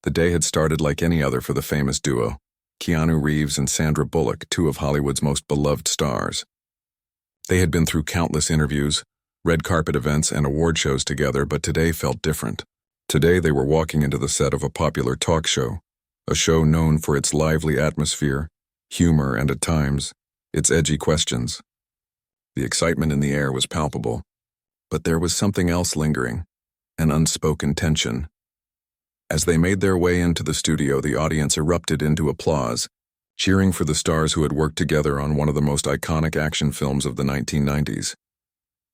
The day had started like any other for the famous duo, Keanu Reeves and Sandra Bullock, two of Hollywood's most beloved stars. They had been through countless interviews, red carpet events, and award shows together, but today felt different. Today they were walking into the set of a popular talk show, a show known for its lively atmosphere, humor, and at times, its edgy questions. The excitement in the air was palpable, but there was something else lingering, an unspoken tension. As they made their way into the studio, the audience erupted into applause, cheering for the stars who had worked together on one of the most iconic action films of the 1990s.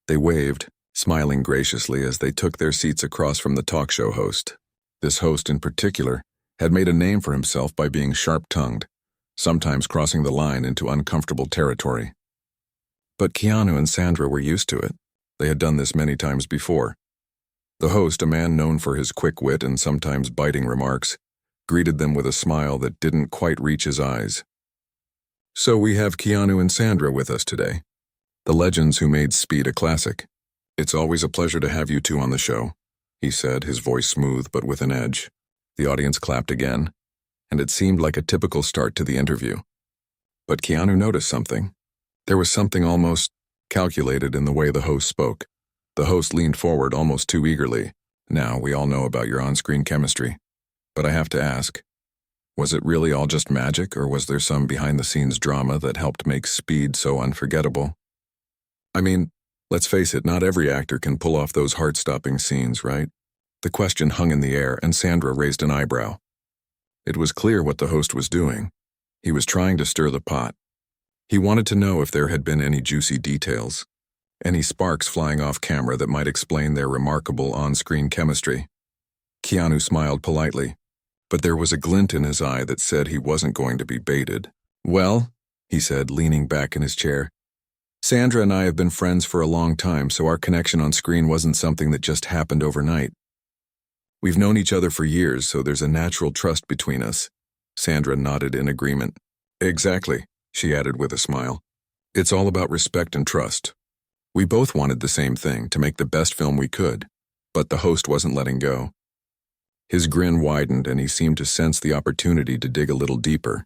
They waved, smiling graciously as they took their seats across from the talk show host. This host in particular had made a name for himself by being sharp-tongued, sometimes crossing the line into uncomfortable territory. But Keanu and Sandra were used to it. They had done this many times before. The host, a man known for his quick wit and sometimes biting remarks, greeted them with a smile that didn't quite reach his eyes. "So we have Keanu and Sandra with us today, the legends who made Speed a classic. It's always a pleasure to have you two on the show," he said, his voice smooth but with an edge. The audience clapped again, and it seemed like a typical start to the interview. But Keanu noticed something. There was something almost calculated in the way the host spoke. The host leaned forward almost too eagerly. "Now, we all know about your on-screen chemistry. But I have to ask, was it really all just magic, or was there some behind-the-scenes drama that helped make Speed so unforgettable? I mean, let's face it, not every actor can pull off those heart-stopping scenes, right?" The question hung in the air, and Sandra raised an eyebrow. It was clear what the host was doing. He was trying to stir the pot. He wanted to know if there had been any juicy details, any sparks flying off camera that might explain their remarkable on-screen chemistry. Keanu smiled politely, but there was a glint in his eye that said he wasn't going to be baited. "Well," he said, leaning back in his chair, "Sandra and I have been friends for a long time, so our connection on screen wasn't something that just happened overnight. We've known each other for years, so there's a natural trust between us." Sandra nodded in agreement. "Exactly," she added with a smile. "It's all about respect and trust. We both wanted the same thing, to make the best film we could, but the host wasn't letting go." His grin widened, and he seemed to sense the opportunity to dig a little deeper.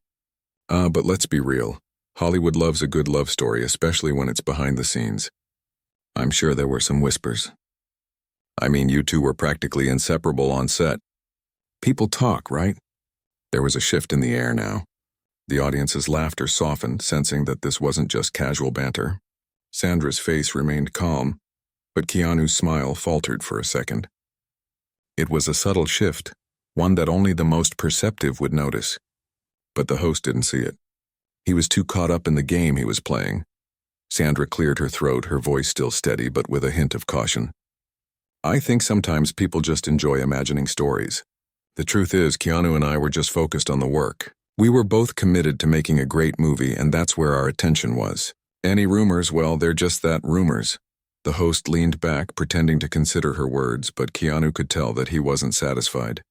But let's be real. Hollywood loves a good love story, especially when it's behind the scenes." I'm sure there were some whispers. "I mean, you two were practically inseparable on set. People talk, right?" There was a shift in the air now. The audience's laughter softened, sensing that this wasn't just casual banter. Sandra's face remained calm, but Keanu's smile faltered for a second. It was a subtle shift, one that only the most perceptive would notice. But the host didn't see it. He was too caught up in the game he was playing. Sandra cleared her throat, her voice still steady but with a hint of caution. "I think sometimes people just enjoy imagining stories. The truth is, Keanu and I were just focused on the work. We were both committed to making a great movie, and that's where our attention was. Any rumors, well, they're just that, rumors." The host leaned back, pretending to consider her words, but Keanu could tell that he wasn't satisfied.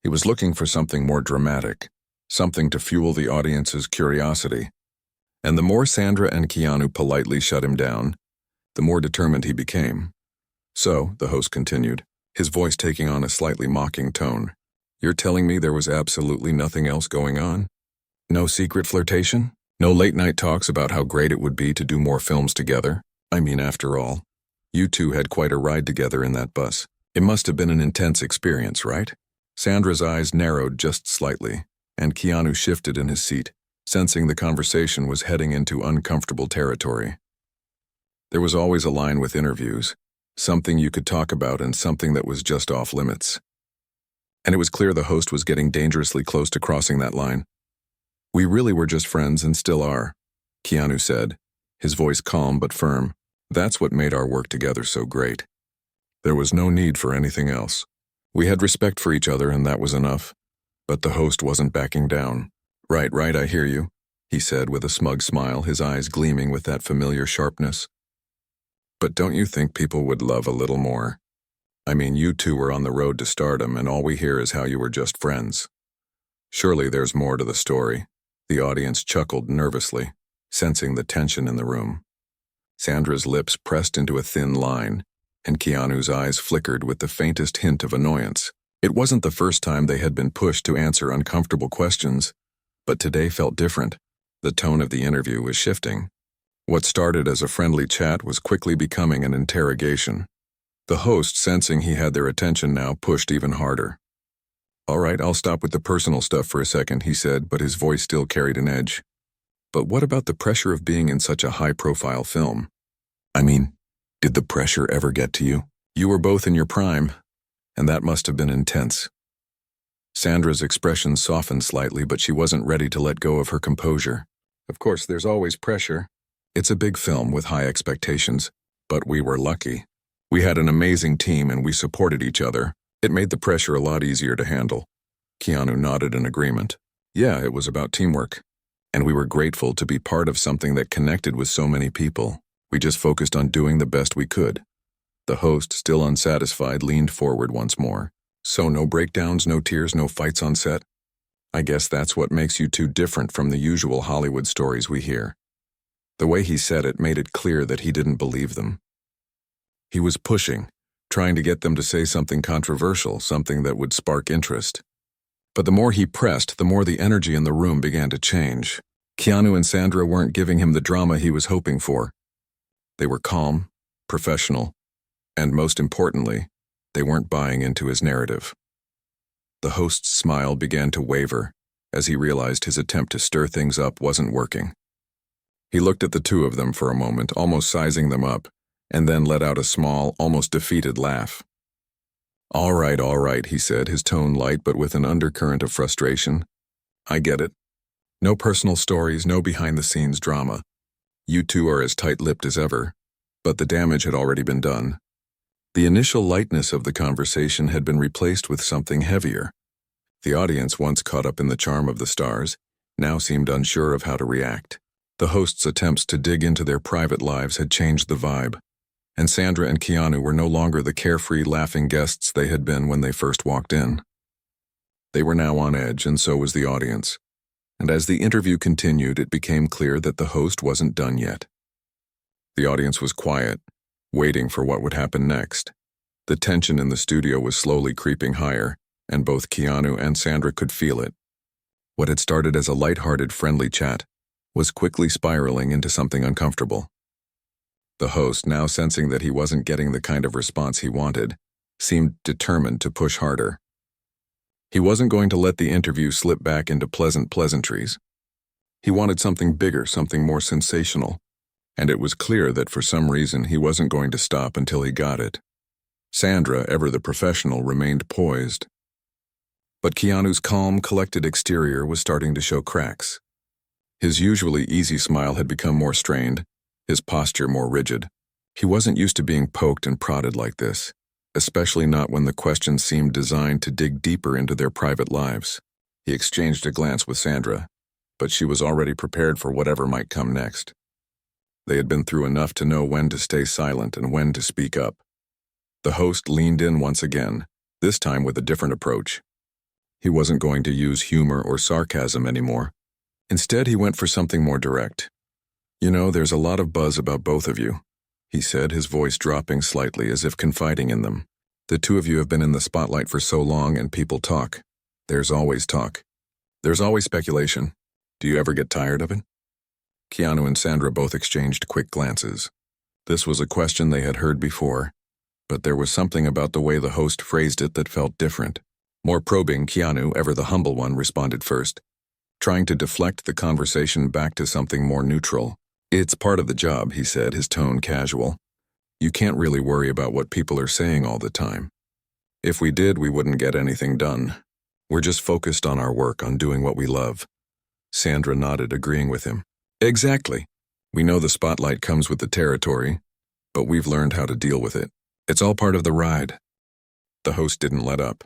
He was looking for something more dramatic, something to fuel the audience's curiosity. And the more Sandra and Keanu politely shut him down, the more determined he became. "So," the host continued, his voice taking on a slightly mocking tone, "you're telling me there was absolutely nothing else going on? No secret flirtation? No late-night talks about how great it would be to do more films together? I mean, after all, you two had quite a ride together in that bus. It must have been an intense experience, right?" Sandra's eyes narrowed just slightly, and Keanu shifted in his seat, sensing the conversation was heading into uncomfortable territory. There was always a line with interviews, something you could talk about and something that was just off limits. And it was clear the host was getting dangerously close to crossing that line. "We really were just friends and still are," Keanu said, his voice calm but firm. "That's what made our work together so great. There was no need for anything else. We had respect for each other, and that was enough." But the host wasn't backing down. Right, I hear you," he said with a smug smile, his eyes gleaming with that familiar sharpness. "But don't you think people would love a little more? I mean, you two were on the road to stardom, and all we hear is how you were just friends. Surely there's more to the story." The audience chuckled nervously, sensing the tension in the room. Sandra's lips pressed into a thin line, and Keanu's eyes flickered with the faintest hint of annoyance. It wasn't the first time they had been pushed to answer uncomfortable questions, but today felt different. The tone of the interview was shifting. What started as a friendly chat was quickly becoming an interrogation. The host, sensing he had their attention now, pushed even harder. "All right, I'll stop with the personal stuff for a second," he said, but his voice still carried an edge. "But what about the pressure of being in such a high-profile film? I mean, did the pressure ever get to you? You were both in your prime, and that must have been intense." Sandra's expression softened slightly, but she wasn't ready to let go of her composure. "Of course, there's always pressure. It's a big film with high expectations, but we were lucky. We had an amazing team and we supported each other. It made the pressure a lot easier to handle." Keanu nodded in agreement. "Yeah, it was about teamwork. And we were grateful to be part of something that connected with so many people. We just focused on doing the best we could." The host, still unsatisfied, leaned forward once more. "So no breakdowns, no tears, no fights on set? I guess that's what makes you two different from the usual Hollywood stories we hear." The way he said it made it clear that he didn't believe them. He was pushing, trying to get them to say something controversial, something that would spark interest. But the more he pressed, the more the energy in the room began to change. Keanu and Sandra weren't giving him the drama he was hoping for. They were calm, professional, and most importantly, they weren't buying into his narrative. The host's smile began to waver as he realized his attempt to stir things up wasn't working. He looked at the two of them for a moment, almost sizing them up, and then let out a small, almost defeated laugh. All right, he said, his tone light but with an undercurrent of frustration. "I get it. No personal stories, no behind-the-scenes drama. You two are as tight-lipped as ever." But the damage had already been done. The initial lightness of the conversation had been replaced with something heavier. The audience, once caught up in the charm of the stars, now seemed unsure of how to react. The host's attempts to dig into their private lives had changed the vibe, and Sandra and Keanu were no longer the carefree, laughing guests they had been when they first walked in. They were now on edge, and so was the audience. And as the interview continued, it became clear that the host wasn't done yet. The audience was quiet, waiting for what would happen next. The tension in the studio was slowly creeping higher, and both Keanu and Sandra could feel it. What had started as a light-hearted, friendly chat was quickly spiraling into something uncomfortable. The host, now sensing that he wasn't getting the kind of response he wanted, seemed determined to push harder. He wasn't going to let the interview slip back into pleasant pleasantries. He wanted something bigger, something more sensational, and it was clear that for some reason he wasn't going to stop until he got it. Sandra, ever the professional, remained poised. But Keanu's calm, collected exterior was starting to show cracks. His usually easy smile had become more strained, his posture more rigid. He wasn't used to being poked and prodded like this, especially not when the questions seemed designed to dig deeper into their private lives. He exchanged a glance with Sandra, but she was already prepared for whatever might come next. They had been through enough to know when to stay silent and when to speak up. The host leaned in once again, this time with a different approach. He wasn't going to use humor or sarcasm anymore. Instead, he went for something more direct. "You know, there's a lot of buzz about both of you," he said, his voice dropping slightly as if confiding in them. "The two of you have been in the spotlight for so long and people talk. There's always talk. There's always speculation. Do you ever get tired of it?" Keanu and Sandra both exchanged quick glances. This was a question they had heard before, but there was something about the way the host phrased it that felt different. More probing, Keanu, ever the humble one, responded first, trying to deflect the conversation back to something more neutral. "It's part of the job," he said, his tone casual. "You can't really worry about what people are saying all the time. If we did, we wouldn't get anything done. We're just focused on our work, on doing what we love." Sandra nodded, agreeing with him. "Exactly. We know the spotlight comes with the territory, but we've learned how to deal with it. It's all part of the ride." The host didn't let up.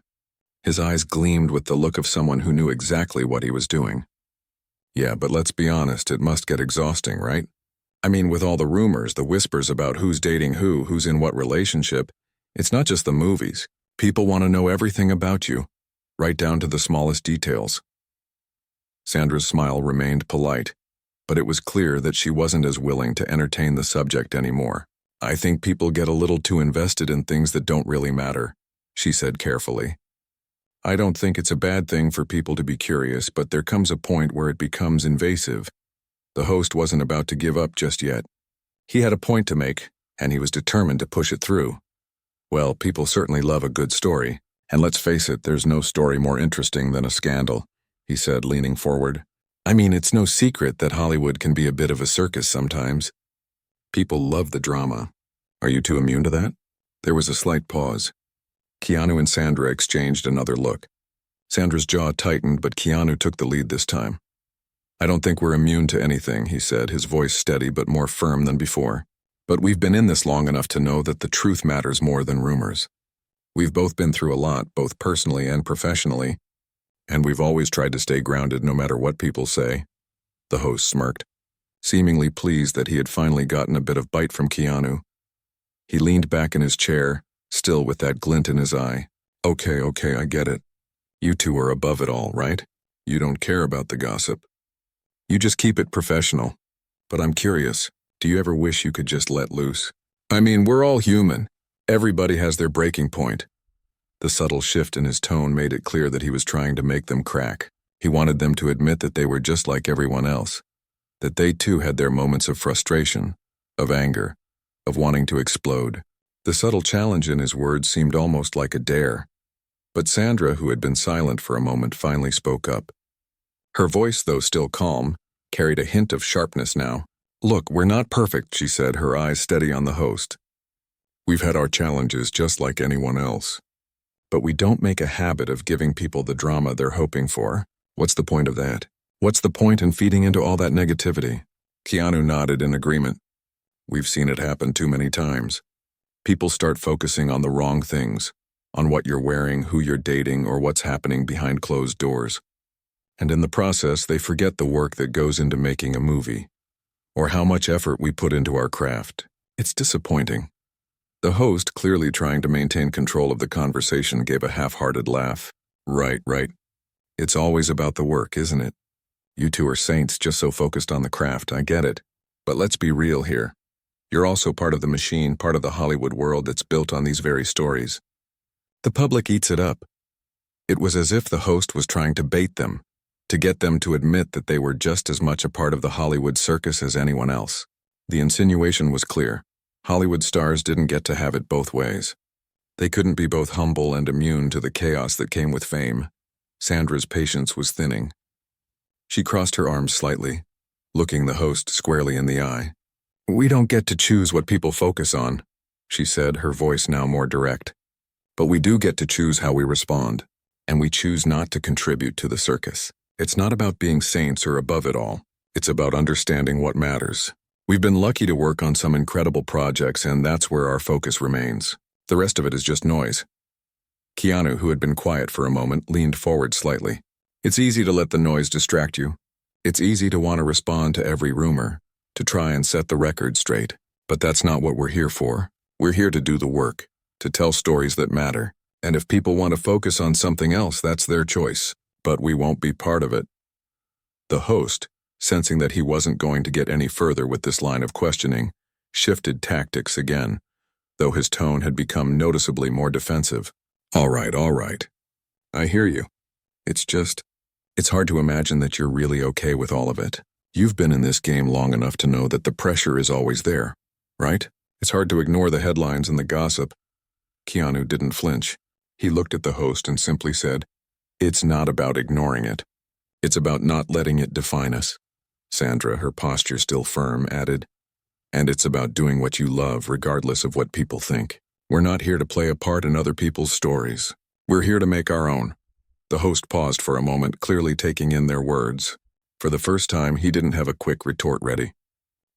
His eyes gleamed with the look of someone who knew exactly what he was doing. "Yeah, but let's be honest, it must get exhausting, right? I mean, with all the rumors, the whispers about who's dating who, who's in what relationship, it's not just the movies. People want to know everything about you, right down to the smallest details." Sandra's smile remained polite, but it was clear that she wasn't as willing to entertain the subject anymore. "I think people get a little too invested in things that don't really matter," she said carefully. I don't think it's a bad thing for people to be curious, but there comes a point where it becomes invasive. The host wasn't about to give up just yet. He had a point to make, and he was determined to push it through. Well, people certainly love a good story, and let's face it, there's no story more interesting than a scandal, he said, leaning forward. I mean, it's no secret that Hollywood can be a bit of a circus sometimes. People love the drama. Are you too immune to that? There was a slight pause. Keanu and Sandra exchanged another look. Sandra's jaw tightened, but Keanu took the lead this time. I don't think we're immune to anything, he said, his voice steady but more firm than before. But we've been in this long enough to know that the truth matters more than rumors. We've both been through a lot, both personally and professionally, and we've always tried to stay grounded no matter what people say. The host smirked, seemingly pleased that he had finally gotten a bit of bite from Keanu. He leaned back in his chair, still with that glint in his eye. Okay, I get it. You two are above it all, right? You don't care about the gossip. You just keep it professional. But I'm curious, do you ever wish you could just let loose? I mean, we're all human. Everybody has their breaking point. The subtle shift in his tone made it clear that he was trying to make them crack. He wanted them to admit that they were just like everyone else, that they too had their moments of frustration, of anger, of wanting to explode. The subtle challenge in his words seemed almost like a dare. But Sandra, who had been silent for a moment, finally spoke up. Her voice, though still calm, carried a hint of sharpness now. Look, we're not perfect, she said, her eyes steady on the host. We've had our challenges just like anyone else. But we don't make a habit of giving people the drama they're hoping for. What's the point of that? What's the point in feeding into all that negativity? Keanu nodded in agreement. We've seen it happen too many times. People start focusing on the wrong things, on what you're wearing, who you're dating, or what's happening behind closed doors. And in the process, they forget the work that goes into making a movie, or how much effort we put into our craft. It's disappointing. The host, clearly trying to maintain control of the conversation, gave a half-hearted laugh. Right. It's always about the work, isn't it? You two are saints just so focused on the craft, I get it. But let's be real here. You're also part of the machine, part of the Hollywood world that's built on these very stories. The public eats it up. It was as if the host was trying to bait them, to get them to admit that they were just as much a part of the Hollywood circus as anyone else. The insinuation was clear. Hollywood stars didn't get to have it both ways. They couldn't be both humble and immune to the chaos that came with fame. Sandra's patience was thinning. She crossed her arms slightly, looking the host squarely in the eye. We don't get to choose what people focus on, she said, her voice now more direct. But we do get to choose how we respond, and we choose not to contribute to the circus. It's not about being saints or above it all. It's about understanding what matters. We've been lucky to work on some incredible projects, and that's where our focus remains. The rest of it is just noise. Keanu, who had been quiet for a moment, leaned forward slightly. It's easy to let the noise distract you. It's easy to want to respond to every rumor, to try and set the record straight. But that's not what we're here for. We're here to do the work, to tell stories that matter. And if people want to focus on something else, that's their choice. But we won't be part of it. The host, sensing that he wasn't going to get any further with this line of questioning, shifted tactics again, though his tone had become noticeably more defensive. All right. I hear you. It's hard to imagine that you're really okay with all of it. You've been in this game long enough to know that the pressure is always there, right? It's hard to ignore the headlines and the gossip. Keanu didn't flinch. He looked at the host and simply said, It's not about ignoring it. It's about not letting it define us. Sandra, her posture still firm, added, And it's about doing what you love regardless of what people think. We're not here to play a part in other people's stories. We're here to make our own. The host paused for a moment, clearly taking in their words. For the first time, he didn't have a quick retort ready.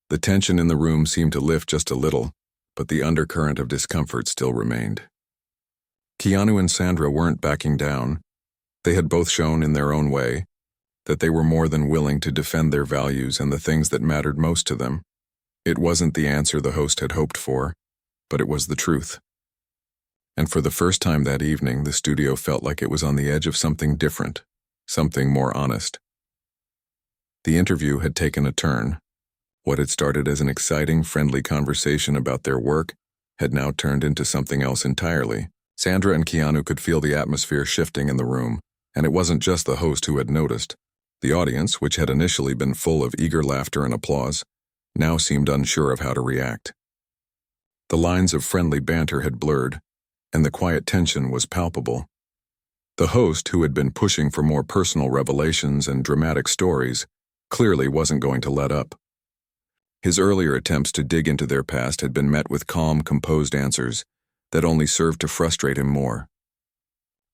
The tension in the room seemed to lift just a little, but the undercurrent of discomfort still remained. Keanu and Sandra weren't backing down. They had both shown in their own way that they were more than willing to defend their values and the things that mattered most to them. It wasn't the answer the host had hoped for, but it was the truth. And for the first time that evening, the studio felt like it was on the edge of something different, something more honest. The interview had taken a turn. What had started as an exciting, friendly conversation about their work had now turned into something else entirely. Sandra and Keanu could feel the atmosphere shifting in the room, and it wasn't just the host who had noticed. The audience, which had initially been full of eager laughter and applause, now seemed unsure of how to react. The lines of friendly banter had blurred, and the quiet tension was palpable. The host, who had been pushing for more personal revelations and dramatic stories, clearly wasn't going to let up. His earlier attempts to dig into their past had been met with calm, composed answers that only served to frustrate him more.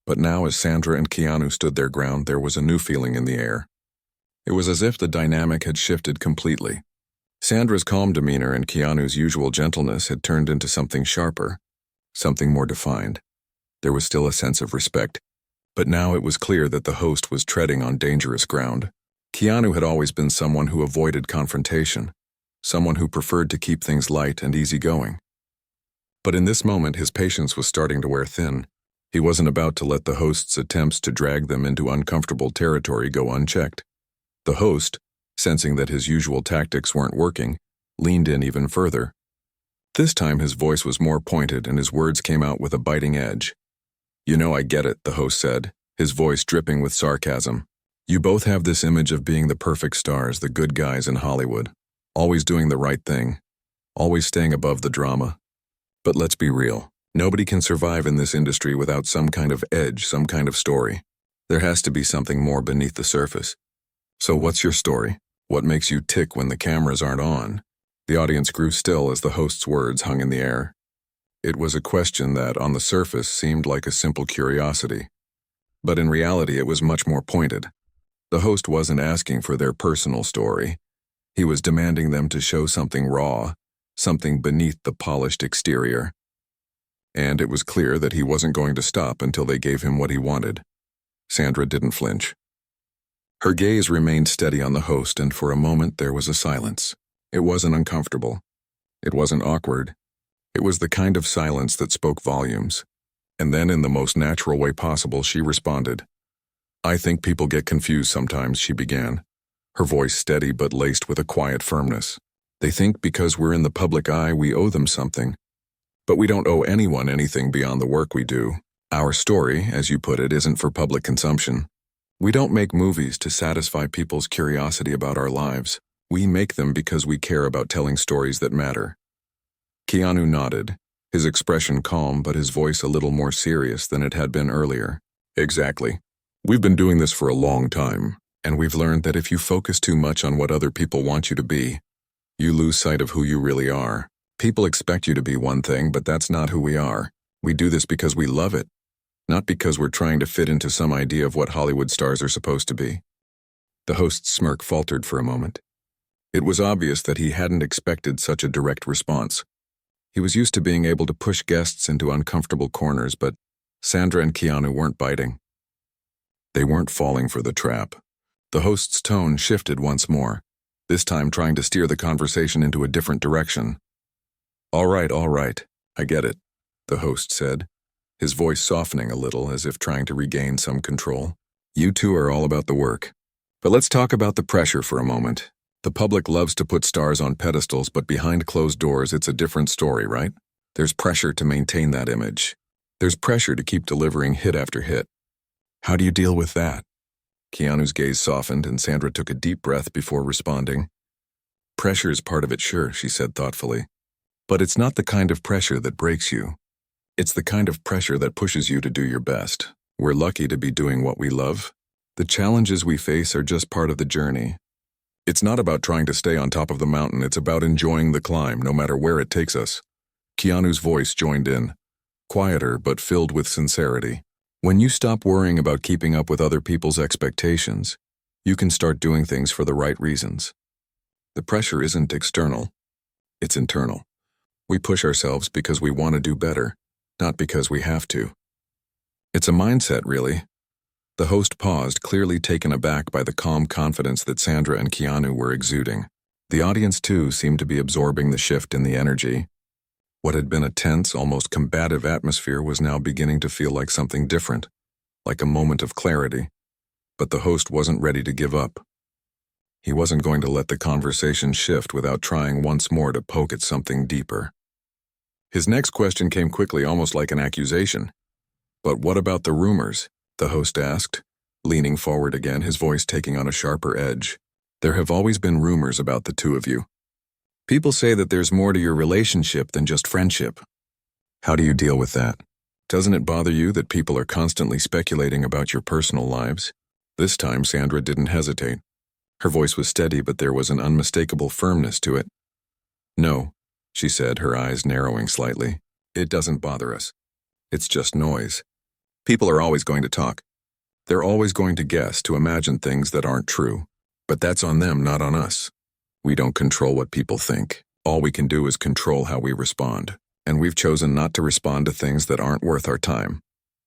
But now, as Sandra and Keanu stood their ground, there was a new feeling in the air. It was as if the dynamic had shifted completely. Sandra's calm demeanor and Keanu's usual gentleness had turned into something sharper, something more defined. There was still a sense of respect, but now it was clear that the host was treading on dangerous ground. Keanu had always been someone who avoided confrontation, someone who preferred to keep things light and easygoing. But in this moment, his patience was starting to wear thin. He wasn't about to let the host's attempts to drag them into uncomfortable territory go unchecked. The host, sensing that his usual tactics weren't working, leaned in even further. This time his voice was more pointed and his words came out with a biting edge. "You know, I get it," the host said, his voice dripping with sarcasm. "You both have this image of being the perfect stars, the good guys in Hollywood, always doing the right thing, always staying above the drama. But let's be real. Nobody can survive in this industry without some kind of edge, some kind of story. There has to be something more beneath the surface. So what's your story? What makes you tick when the cameras aren't on?" The audience grew still as the host's words hung in the air. It was a question that, on the surface, seemed like a simple curiosity. But in reality, it was much more pointed. The host wasn't asking for their personal story. He was demanding them to show something raw, something beneath the polished exterior. And it was clear that he wasn't going to stop until they gave him what he wanted. Sandra didn't flinch. Her gaze remained steady on the host, and for a moment there was a silence. It wasn't uncomfortable. It wasn't awkward. It was the kind of silence that spoke volumes. And then, in the most natural way possible, she responded. "I think people get confused sometimes," she began, her voice steady but laced with a quiet firmness. "They think because we're in the public eye we owe them something. But we don't owe anyone anything beyond the work we do. Our story, as you put it, isn't for public consumption. We don't make movies to satisfy people's curiosity about our lives. We make them because we care about telling stories that matter." Keanu nodded, his expression calm but his voice a little more serious than it had been earlier. "Exactly. We've been doing this for a long time, and we've learned that if you focus too much on what other people want you to be, you lose sight of who you really are. People expect you to be one thing, but that's not who we are. We do this because we love it, not because we're trying to fit into some idea of what Hollywood stars are supposed to be." The host's smirk faltered for a moment. It was obvious that he hadn't expected such a direct response. He was used to being able to push guests into uncomfortable corners, but Sandra and Keanu weren't biting. They weren't falling for the trap. The host's tone shifted once more, this time trying to steer the conversation into a different direction. All right, I get it," the host said, his voice softening a little as if trying to regain some control. "You two are all about the work. But let's talk about the pressure for a moment. The public loves to put stars on pedestals, but behind closed doors it's a different story, right? There's pressure to maintain that image. There's pressure to keep delivering hit after hit. How do you deal with that?" Keanu's gaze softened and Sandra took a deep breath before responding. "Pressure is part of it, sure," she said thoughtfully. "But it's not the kind of pressure that breaks you. It's the kind of pressure that pushes you to do your best. We're lucky to be doing what we love. The challenges we face are just part of the journey. It's not about trying to stay on top of the mountain, it's about enjoying the climb, no matter where it takes us." Keanu's voice joined in, quieter but filled with sincerity. "When you stop worrying about keeping up with other people's expectations, you can start doing things for the right reasons. The pressure isn't external, it's internal. We push ourselves because we want to do better, not because we have to. It's a mindset, really." The host paused, clearly taken aback by the calm confidence that Sandra and Keanu were exuding. The audience, too, seemed to be absorbing the shift in the energy. What had been a tense, almost combative atmosphere was now beginning to feel like something different, like a moment of clarity. But the host wasn't ready to give up. He wasn't going to let the conversation shift without trying once more to poke at something deeper. His next question came quickly, almost like an accusation. But what about the rumors? The host asked, leaning forward again, his voice taking on a sharper edge. There have always been rumors about the two of you. People say that there's more to your relationship than just friendship. How do you deal with that? Doesn't it bother you that people are constantly speculating about your personal lives? This time, Sandra didn't hesitate. Her voice was steady, but there was an unmistakable firmness to it. No, she said, her eyes narrowing slightly. It doesn't bother us. It's just noise. People are always going to talk. They're always going to guess, to imagine things that aren't true. But that's on them, not on us. We don't control what people think. All we can do is control how we respond. And we've chosen not to respond to things that aren't worth our time.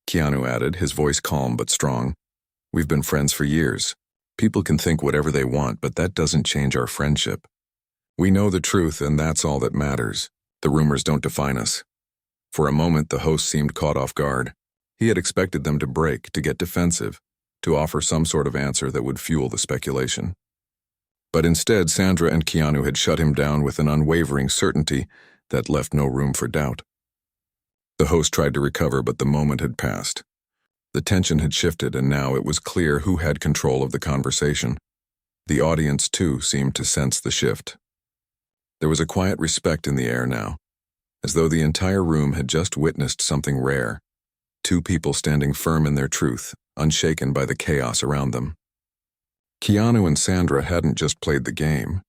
Keanu added, his voice calm but strong. We've been friends for years. People can think whatever they want, but that doesn't change our friendship. We know the truth, and that's all that matters. The rumors don't define us. For a moment, the host seemed caught off guard. He had expected them to break, to get defensive, to offer some sort of answer that would fuel the speculation. But instead, Sandra and Keanu had shut him down with an unwavering certainty that left no room for doubt. The host tried to recover, but the moment had passed. The tension had shifted, and now it was clear who had control of the conversation. The audience, too, seemed to sense the shift. There was a quiet respect in the air now, as though the entire room had just witnessed something rare. Two people standing firm in their truth, unshaken by the chaos around them. Keanu and Sandra hadn't just played the game.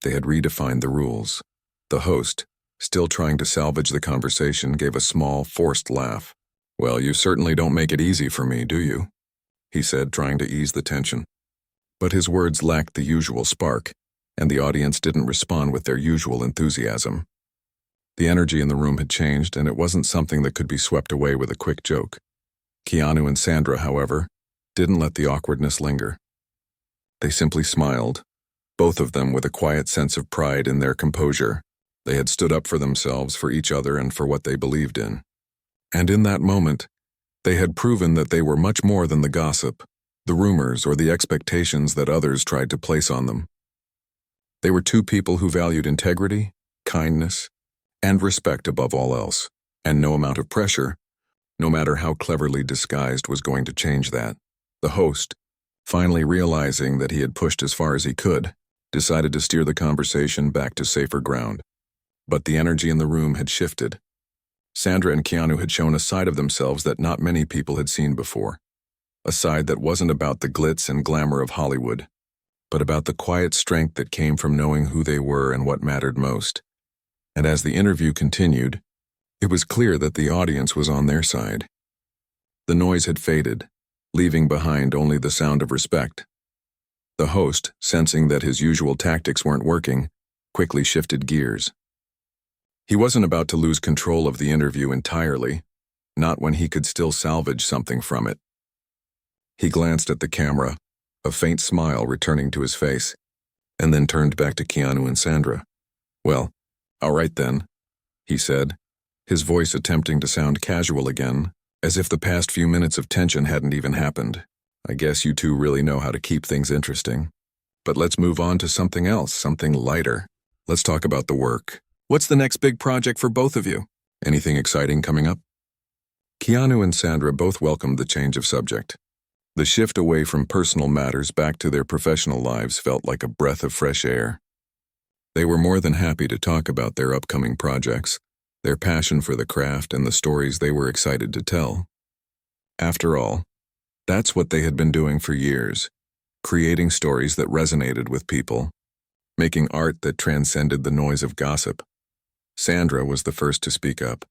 They had redefined the rules. The host, still trying to salvage the conversation, gave a small, forced laugh. Well, you certainly don't make it easy for me, do you? He said, trying to ease the tension. But his words lacked the usual spark, and the audience didn't respond with their usual enthusiasm. The energy in the room had changed, and it wasn't something that could be swept away with a quick joke. Keanu and Sandra, however, didn't let the awkwardness linger. They simply smiled, both of them with a quiet sense of pride in their composure. They had stood up for themselves, for each other, and for what they believed in. And in that moment, they had proven that they were much more than the gossip, the rumors, or the expectations that others tried to place on them. They were two people who valued integrity, kindness, and respect above all else, and no amount of pressure, no matter how cleverly disguised, was going to change that. The host, finally realizing that he had pushed as far as he could, decided to steer the conversation back to safer ground. But the energy in the room had shifted. Sandra and Keanu had shown a side of themselves that not many people had seen before. A side that wasn't about the glitz and glamour of Hollywood, but about the quiet strength that came from knowing who they were and what mattered most. And as the interview continued, it was clear that the audience was on their side. The noise had faded, leaving behind only the sound of respect. The host, sensing that his usual tactics weren't working, quickly shifted gears. He wasn't about to lose control of the interview entirely, not when he could still salvage something from it. He glanced at the camera, a faint smile returning to his face, and then turned back to Keanu and Sandra. Well, all right then, he said, his voice attempting to sound casual again, as if the past few minutes of tension hadn't even happened. I guess you two really know how to keep things interesting. But let's move on to something else, something lighter. Let's talk about the work. What's the next big project for both of you? Anything exciting coming up? Keanu and Sandra both welcomed the change of subject. The shift away from personal matters back to their professional lives felt like a breath of fresh air. They were more than happy to talk about their upcoming projects, their passion for the craft, and the stories they were excited to tell. After all, that's what they had been doing for years, creating stories that resonated with people, making art that transcended the noise of gossip. Sandra was the first to speak up,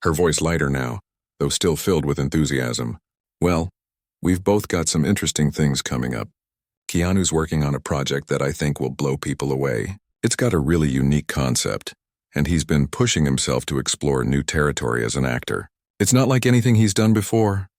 her voice lighter now, though still filled with enthusiasm. Well, we've both got some interesting things coming up. Keanu's working on a project that I think will blow people away. It's got a really unique concept, and he's been pushing himself to explore new territory as an actor. It's not like anything he's done before.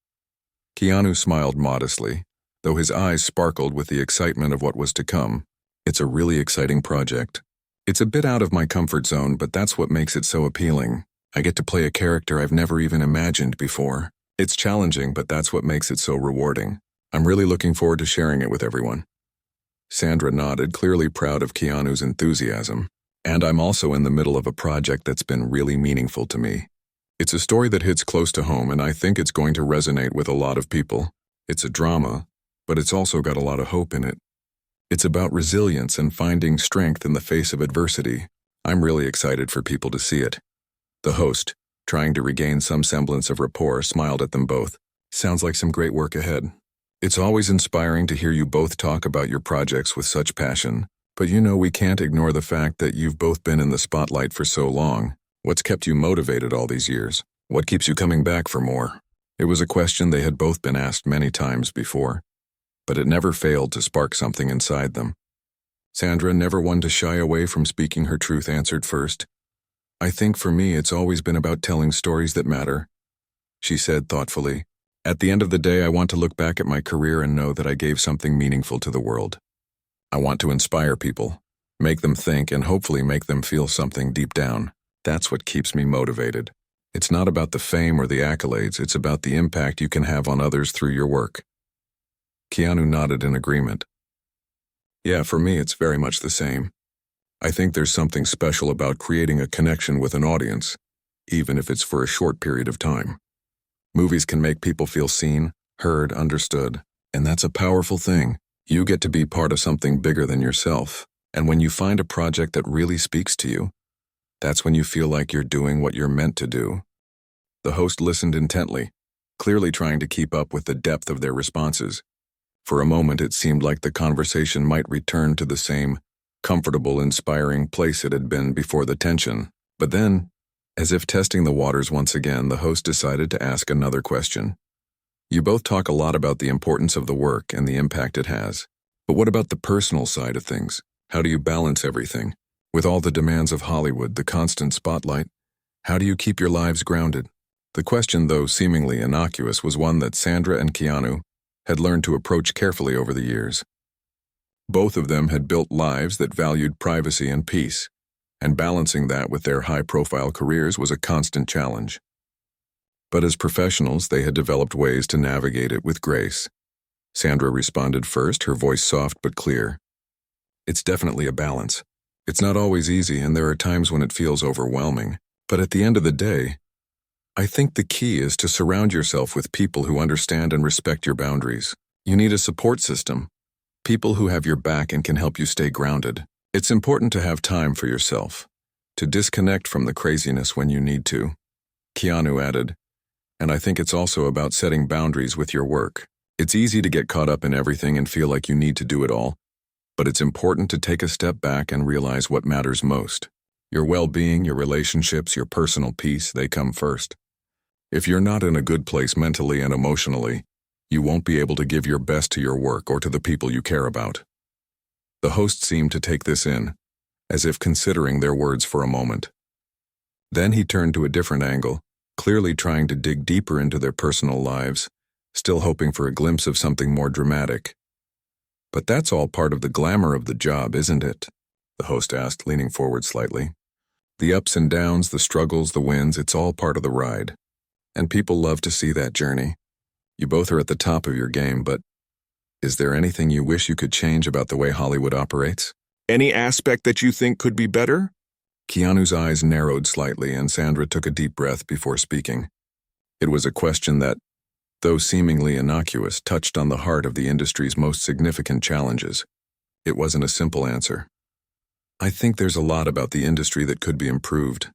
Keanu smiled modestly, though his eyes sparkled with the excitement of what was to come. It's a really exciting project. It's a bit out of my comfort zone, but that's what makes it so appealing. I get to play a character I've never even imagined before. It's challenging, but that's what makes it so rewarding. I'm really looking forward to sharing it with everyone. Sandra nodded, clearly proud of Keanu's enthusiasm. And I'm also in the middle of a project that's been really meaningful to me. It's a story that hits close to home, and I think it's going to resonate with a lot of people. It's a drama, but it's also got a lot of hope in it. It's about resilience and finding strength in the face of adversity. I'm really excited for people to see it. The host, trying to regain some semblance of rapport, smiled at them both. Sounds like some great work ahead. It's always inspiring to hear you both talk about your projects with such passion, but we can't ignore the fact that you've both been in the spotlight for so long. What's kept you motivated all these years? What keeps you coming back for more? It was a question they had both been asked many times before, but it never failed to spark something inside them. Sandra, never one to shy away from speaking her truth, answered first. I think for me it's always been about telling stories that matter, she said thoughtfully. At the end of the day, I want to look back at my career and know that I gave something meaningful to the world. I want to inspire people, make them think, and hopefully make them feel something deep down. That's what keeps me motivated. It's not about the fame or the accolades, it's about the impact you can have on others through your work. Keanu nodded in agreement. Yeah, for me it's very much the same. I think there's something special about creating a connection with an audience, even if it's for a short period of time. Movies can make people feel seen, heard, understood, and that's a powerful thing. You get to be part of something bigger than yourself, and when you find a project that really speaks to you, that's when you feel like you're doing what you're meant to do. The host listened intently, clearly trying to keep up with the depth of their responses. For a moment it seemed like the conversation might return to the same comfortable, inspiring place it had been before the tension. But then, as if testing the waters once again, the host decided to ask another question. You both talk a lot about the importance of the work and the impact it has. But what about the personal side of things? How do you balance everything? With all the demands of Hollywood, the constant spotlight, how do you keep your lives grounded? The question, though seemingly innocuous, was one that Sandra and Keanu had learned to approach carefully over the years. Both of them had built lives that valued privacy and peace, and balancing that with their high-profile careers was a constant challenge. But as professionals, they had developed ways to navigate it with grace. Sandra responded first, her voice soft but clear. It's definitely a balance. It's not always easy, and there are times when it feels overwhelming. But at the end of the day, I think the key is to surround yourself with people who understand and respect your boundaries. You need a support system, people who have your back and can help you stay grounded. It's important to have time for yourself, to disconnect from the craziness when you need to. Keanu added, and I think it's also about setting boundaries with your work. It's easy to get caught up in everything and feel like you need to do it all, but it's important to take a step back and realize what matters most. Your well-being, your relationships, your personal peace, they come first. If you're not in a good place mentally and emotionally, you won't be able to give your best to your work or to the people you care about. The host seemed to take this in, as if considering their words for a moment. Then he turned to a different angle, clearly trying to dig deeper into their personal lives, still hoping for a glimpse of something more dramatic. But that's all part of the glamour of the job, isn't it? The host asked, leaning forward slightly. The ups and downs, the struggles, the wins, it's all part of the ride. And people love to see that journey. You both are at the top of your game, but is there anything you wish you could change about the way Hollywood operates? Any aspect that you think could be better? Keanu's eyes narrowed slightly, and Sandra took a deep breath before speaking. It was a question that, though seemingly innocuous, touched on the heart of the industry's most significant challenges. It wasn't a simple answer. I think there's a lot about the industry that could be improved,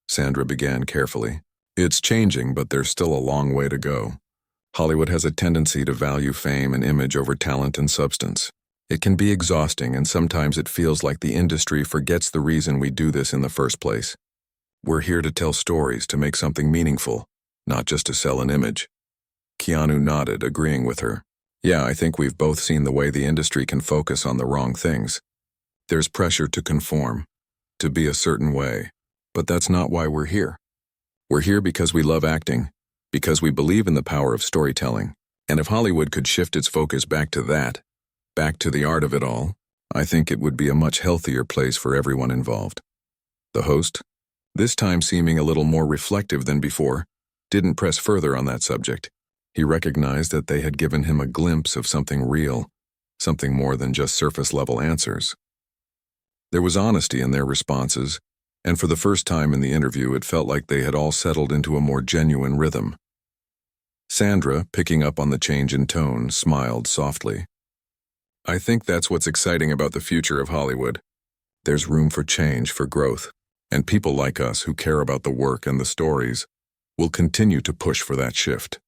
Sandra began carefully. It's changing, but there's still a long way to go. Hollywood has a tendency to value fame and image over talent and substance. It can be exhausting, and sometimes it feels like the industry forgets the reason we do this in the first place. We're here to tell stories, to make something meaningful, not just to sell an image. Keanu nodded, agreeing with her. Yeah, I think we've both seen the way the industry can focus on the wrong things. There's pressure to conform, to be a certain way, but that's not why we're here. We're here because we love acting, because we believe in the power of storytelling, and if Hollywood could shift its focus back to that, back to the art of it all, I think it would be a much healthier place for everyone involved. The host, this time seeming a little more reflective than before, didn't press further on that subject. He recognized that they had given him a glimpse of something real, something more than just surface-level answers. There was honesty in their responses, And for the first time in the interview, it felt like they had all settled into a more genuine rhythm. Sandra, picking up on the change in tone, smiled softly. I think that's what's exciting about the future of Hollywood. There's room for change, for growth, and people like us who care about the work and the stories will continue to push for that shift.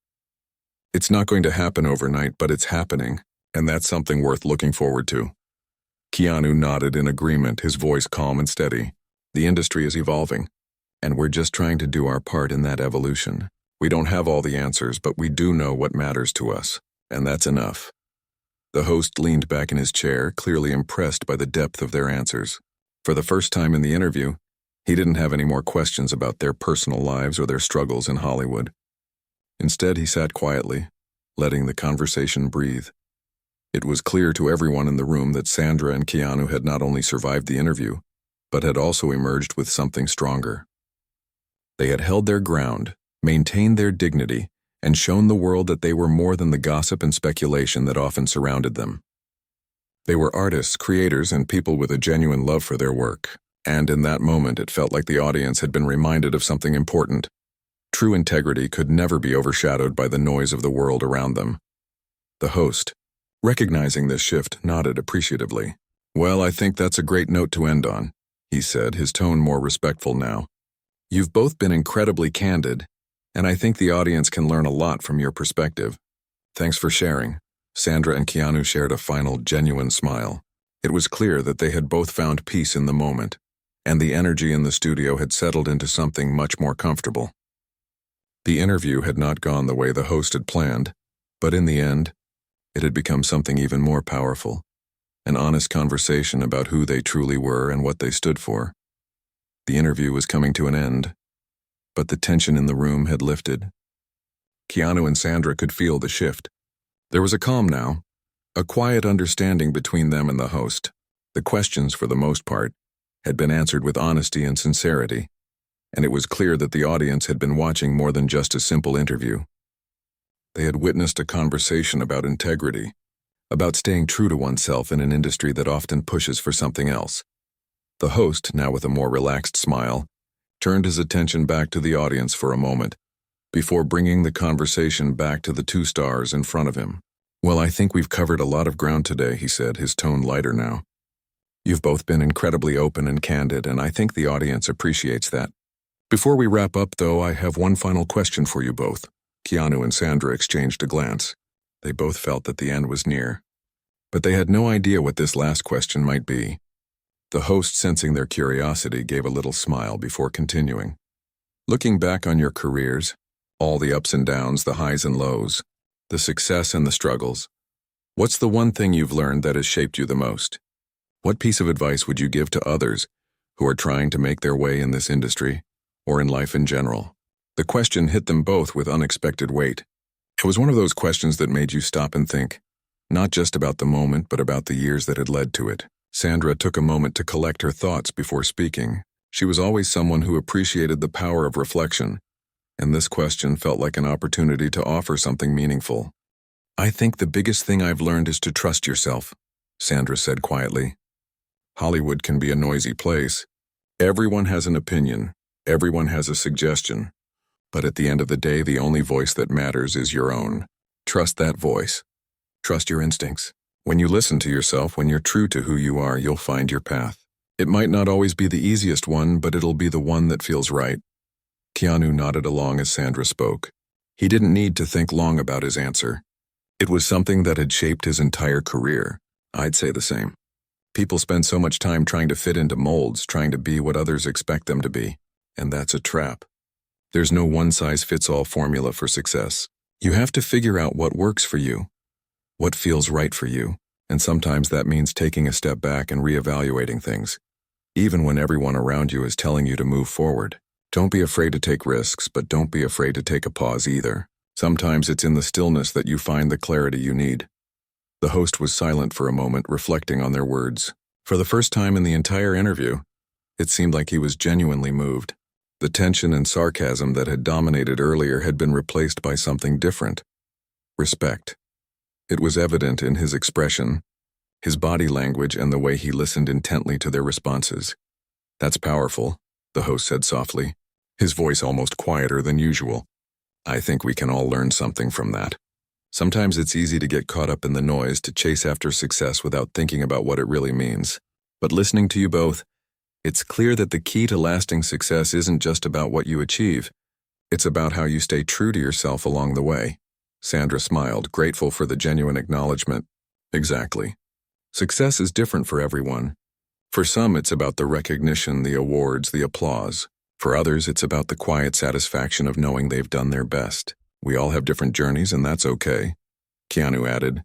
It's not going to happen overnight, but it's happening, and that's something worth looking forward to. Keanu nodded in agreement, his voice calm and steady. The industry is evolving, and we're just trying to do our part in that evolution. We don't have all the answers, but we do know what matters to us, and that's enough. The host leaned back in his chair, clearly impressed by the depth of their answers. For the first time in the interview, he didn't have any more questions about their personal lives or their struggles in Hollywood. Instead, he sat quietly, letting the conversation breathe. It was clear to everyone in the room that Sandra and Keanu had not only survived the interview, but had also emerged with something stronger. They had held their ground, maintained their dignity, and shown the world that they were more than the gossip and speculation that often surrounded them. They were artists, creators, and people with a genuine love for their work, and in that moment it felt like the audience had been reminded of something important. True integrity could never be overshadowed by the noise of the world around them. The host, recognizing this shift, nodded appreciatively. Well, I think that's a great note to end on, he said, his tone more respectful now. You've both been incredibly candid, and I think the audience can learn a lot from your perspective. Thanks for sharing. Sandra and Keanu shared a final, genuine smile. It was clear that they had both found peace in the moment, and the energy in the studio had settled into something much more comfortable. The interview had not gone the way the host had planned, but in the end, it had become something even more powerful, an honest conversation about who they truly were and what they stood for. The interview was coming to an end, but the tension in the room had lifted. Keanu and Sandra could feel the shift. There was a calm now, a quiet understanding between them and the host. The questions, for the most part, had been answered with honesty and sincerity, and it was clear that the audience had been watching more than just a simple interview. They had witnessed a conversation about integrity, about staying true to oneself in an industry that often pushes for something else. The host, now with a more relaxed smile, turned his attention back to the audience for a moment, before bringing the conversation back to the two stars in front of him. Well, I think we've covered a lot of ground today, he said, his tone lighter now. You've both been incredibly open and candid, and I think the audience appreciates that. Before we wrap up, though, I have one final question for you both. Keanu and Sandra exchanged a glance. They both felt that the end was near, but they had no idea what this last question might be. The host, sensing their curiosity, gave a little smile before continuing. Looking back on your careers, all the ups and downs, the highs and lows, the success and the struggles, what's the one thing you've learned that has shaped you the most? What piece of advice would you give to others who are trying to make their way in this industry, or in life in general? The question hit them both with unexpected weight. It was one of those questions that made you stop and think, not just about the moment, but about the years that had led to it. Sandra took a moment to collect her thoughts before speaking. She was always someone who appreciated the power of reflection, and this question felt like an opportunity to offer something meaningful. I think the biggest thing I've learned is to trust yourself, Sandra said quietly. Hollywood can be a noisy place. Everyone has an opinion. Everyone has a suggestion. But at the end of the day, the only voice that matters is your own. Trust that voice. Trust your instincts. When you listen to yourself, when you're true to who you are, you'll find your path. It might not always be the easiest one, but it'll be the one that feels right. Keanu nodded along as Sandra spoke. He didn't need to think long about his answer. It was something that had shaped his entire career. I'd say the same. People spend so much time trying to fit into molds, trying to be what others expect them to be, and that's a trap. There's no one-size-fits-all formula for success. You have to figure out what works for you, what feels right for you, and sometimes that means taking a step back and reevaluating things, even when everyone around you is telling you to move forward. Don't be afraid to take risks, but don't be afraid to take a pause either. Sometimes it's in the stillness that you find the clarity you need. The host was silent for a moment, reflecting on their words. For the first time in the entire interview, it seemed like he was genuinely moved. The tension and sarcasm that had dominated earlier had been replaced by something different. Respect. It was evident in his expression, his body language, and the way he listened intently to their responses. That's powerful. the host said softly, his voice almost quieter than usual. I think we can all learn something from that. Sometimes it's easy to get caught up in the noise, to chase after success without thinking about what it really means. But listening to you both, it's clear that the key to lasting success isn't just about what you achieve. It's about how you stay true to yourself along the way. Sandra smiled, grateful for the genuine acknowledgement. Exactly. Success is different for everyone. For some, it's about the recognition, the awards, the applause. For others, it's about the quiet satisfaction of knowing they've done their best. We all have different journeys, and that's okay. Keanu added,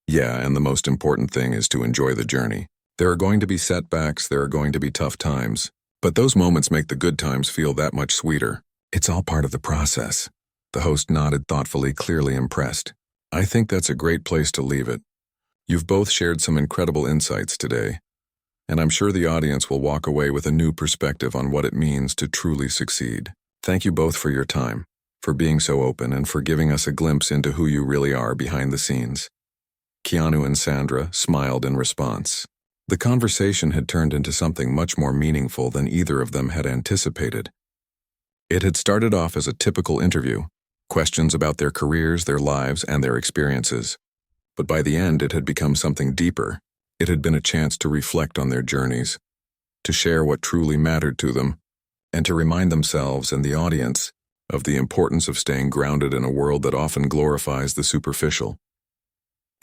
yeah, and the most important thing is to enjoy the journey. There are going to be setbacks, there are going to be tough times, but those moments make the good times feel that much sweeter. It's all part of the process. The host nodded thoughtfully, clearly impressed. I think that's a great place to leave it. You've both shared some incredible insights today, and I'm sure the audience will walk away with a new perspective on what it means to truly succeed. Thank you both for your time, for being so open, and for giving us a glimpse into who you really are behind the scenes. Keanu and Sandra smiled in response. The conversation had turned into something much more meaningful than either of them had anticipated. It had started off as a typical interview, questions about their careers, their lives, and their experiences. But by the end, it had become something deeper. It had been a chance to reflect on their journeys, to share what truly mattered to them, and to remind themselves and the audience of the importance of staying grounded in a world that often glorifies the superficial.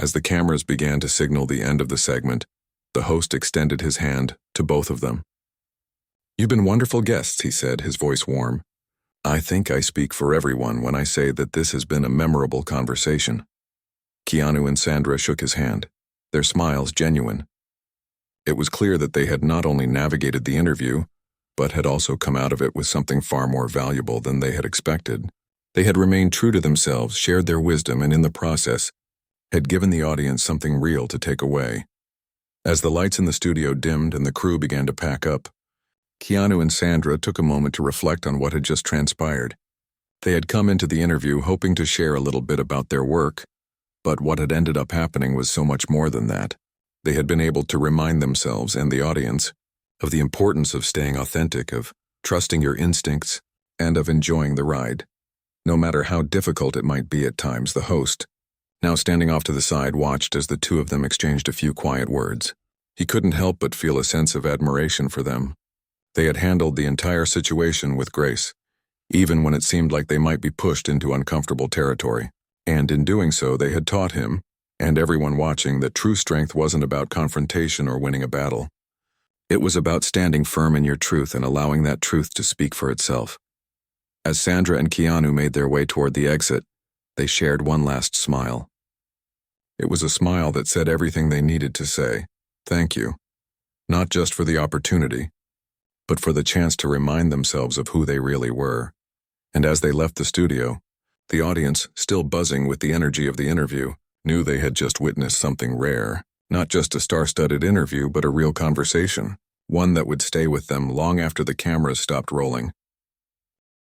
As the cameras began to signal the end of the segment, the host extended his hand to both of them. You've been wonderful guests, he said, his voice warm. I think I speak for everyone when I say that this has been a memorable conversation. Keanu and Sandra shook his hand, their smiles genuine. It was clear that they had not only navigated the interview, but had also come out of it with something far more valuable than they had expected. They had remained true to themselves, shared their wisdom, and in the process, had given the audience something real to take away. As the lights in the studio dimmed and the crew began to pack up, Keanu and Sandra took a moment to reflect on what had just transpired. They had come into the interview hoping to share a little bit about their work, but what had ended up happening was so much more than that. They had been able to remind themselves and the audience of the importance of staying authentic, of trusting your instincts, and of enjoying the ride. No matter how difficult it might be at times, the host, now standing off to the side, watched as the two of them exchanged a few quiet words. He couldn't help but feel a sense of admiration for them. They had handled the entire situation with grace, even when it seemed like they might be pushed into uncomfortable territory. And in doing so, they had taught him, and everyone watching, that true strength wasn't about confrontation or winning a battle. It was about standing firm in your truth and allowing that truth to speak for itself. As Sandra and Keanu made their way toward the exit, they shared one last smile. It was a smile that said everything they needed to say. Thank you. Not just for the opportunity, but for the chance to remind themselves of who they really were. And as they left the studio, the audience, still buzzing with the energy of the interview, knew they had just witnessed something rare. Not just a star-studded interview, but a real conversation, one that would stay with them long after the cameras stopped rolling.